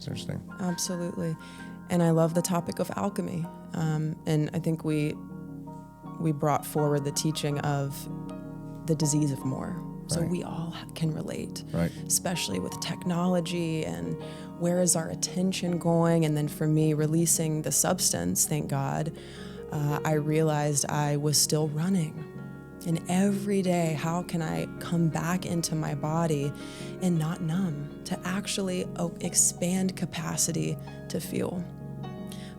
It's interesting. Absolutely. And I love the topic of alchemy. And I think we brought forward the teaching of the disease of more. So we all can relate, especially with technology and where is our attention going? And then for me, releasing the substance, thank God, I realized I was still running. And every day, how can I come back into my body and not numb, to actually expand capacity to feel?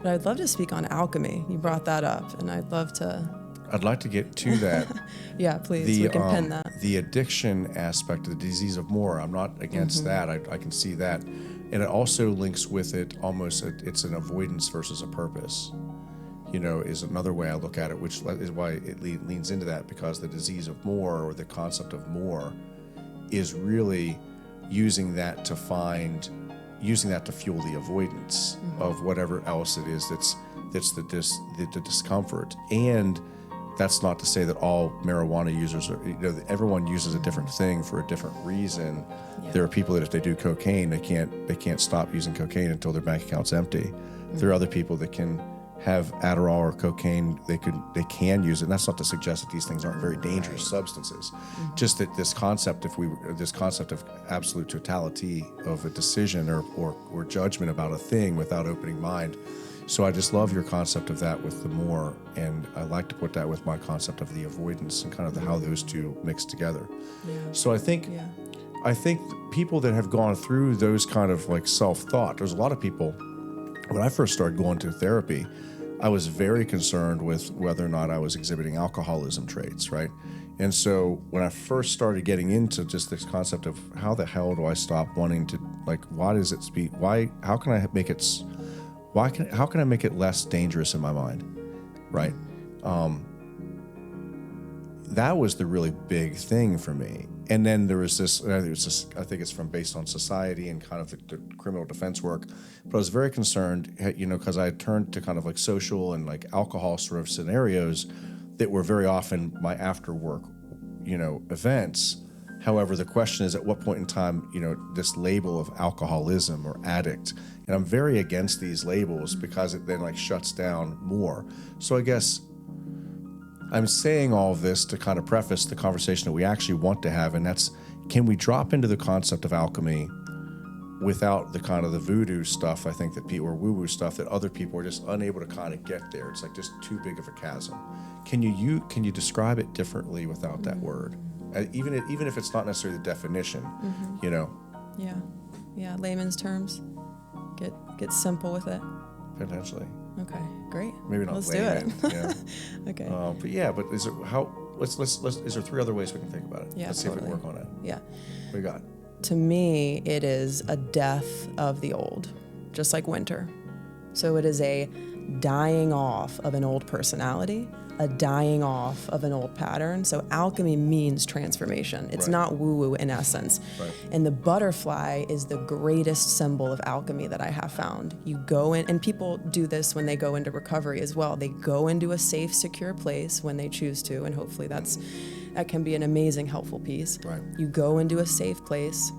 But I'd love to speak on alchemy. You brought that up, and I'd like to get to that. Yeah, please. We can pin that. The addiction aspect of the disease of more, I'm not against that. I can see that. And it also links with it almost, it's an avoidance versus a purpose, is another way I look at it, which is why it leans into that, because the disease of more, or the concept of more, is really using that to fuel the avoidance of whatever else it is that's the discomfort. And that's not to say that all marijuana users are, everyone uses a different thing for a different reason. Yeah. There are people that if they do cocaine, they can't stop using cocaine until their bank account's empty. There are other people that can have Adderall or cocaine, they can use it. And that's not to suggest that these things aren't very dangerous substances. Just that this concept of absolute totality of a decision or judgment about a thing without opening mind. So I just love your concept of that with the more, and I like to put that with my concept of the avoidance and kind of how those two mix together. Yeah. So I think people that have gone through those kind of like self-thought, there's a lot of people, when I first started going to therapy, I was very concerned with whether or not I was exhibiting alcoholism traits, right? And so when I first started getting into just this concept of how the hell do I stop wanting to, like, how can I make it less dangerous in my mind, right? That was the really big thing for me. And then there was this, I think it's based on society and kind of the criminal defense work, but I was very concerned, because I had turned to kind of like social and like alcohol sort of scenarios that were very often my after work, events. However, the question is, at what point in time, this label of alcoholism or addict, and I'm very against these labels because it then like shuts down more. So I guess I'm saying all of this to kind of preface the conversation that we actually want to have, and that's, can we drop into the concept of alchemy without the kind of the voodoo stuff, I think, that people, or woo-woo stuff that other people are just unable to kind of get there. It's like just too big of a chasm. Can you describe it differently without that word? Even if it's not necessarily the definition, Yeah, layman's terms. Get simple with it. Potentially. Okay, great. Maybe not. Let's layman. do it. Yeah. Okay. But is there three other ways we can think about it? Yeah, Let's totally. see if we work on it. Yeah. What you got? To me, it is a death of the old, just like winter. So it is a dying off of an old personality, a dying off of an old pattern. So alchemy means transformation. It's not woo-woo in essence. Right. And the butterfly is the greatest symbol of alchemy that I have found. You go in, and people do this when they go into recovery as well. They go into a safe, secure place when they choose to, and hopefully that can be an amazing, helpful piece. Right. You go into a safe place,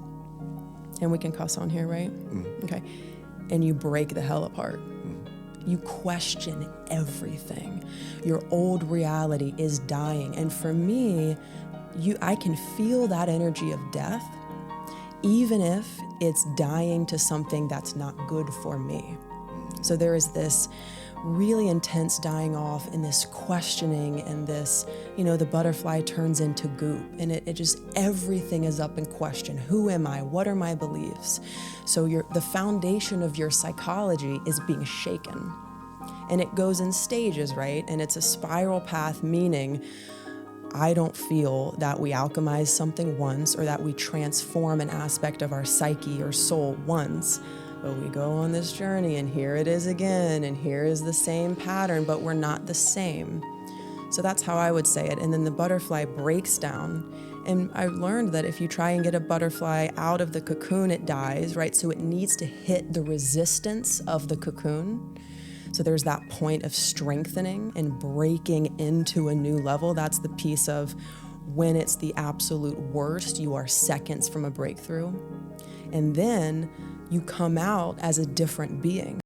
and we can cuss on here, right? Okay. And you break the hell apart. You question everything. Your old reality is dying. And for me, I can feel that energy of death, even if it's dying to something that's not good for me. So there is this really intense dying off and this questioning and this, the butterfly turns into goop, and it just, everything is up in question. Who am I? What are my beliefs? So the foundation of your psychology is being shaken. And it goes in stages, right? And it's a spiral path, meaning I don't feel that we alchemize something once or that we transform an aspect of our psyche or soul once. But we go on this journey, and here it is again, and here is the same pattern, but we're not the same. So that's how I would say it. And then the butterfly breaks down. And I learned that if you try and get a butterfly out of the cocoon, it dies, right? So it needs to hit the resistance of the cocoon. So there's that point of strengthening and breaking into a new level. That's the piece of when it's the absolute worst, you are seconds from a breakthrough. And then you come out as a different being.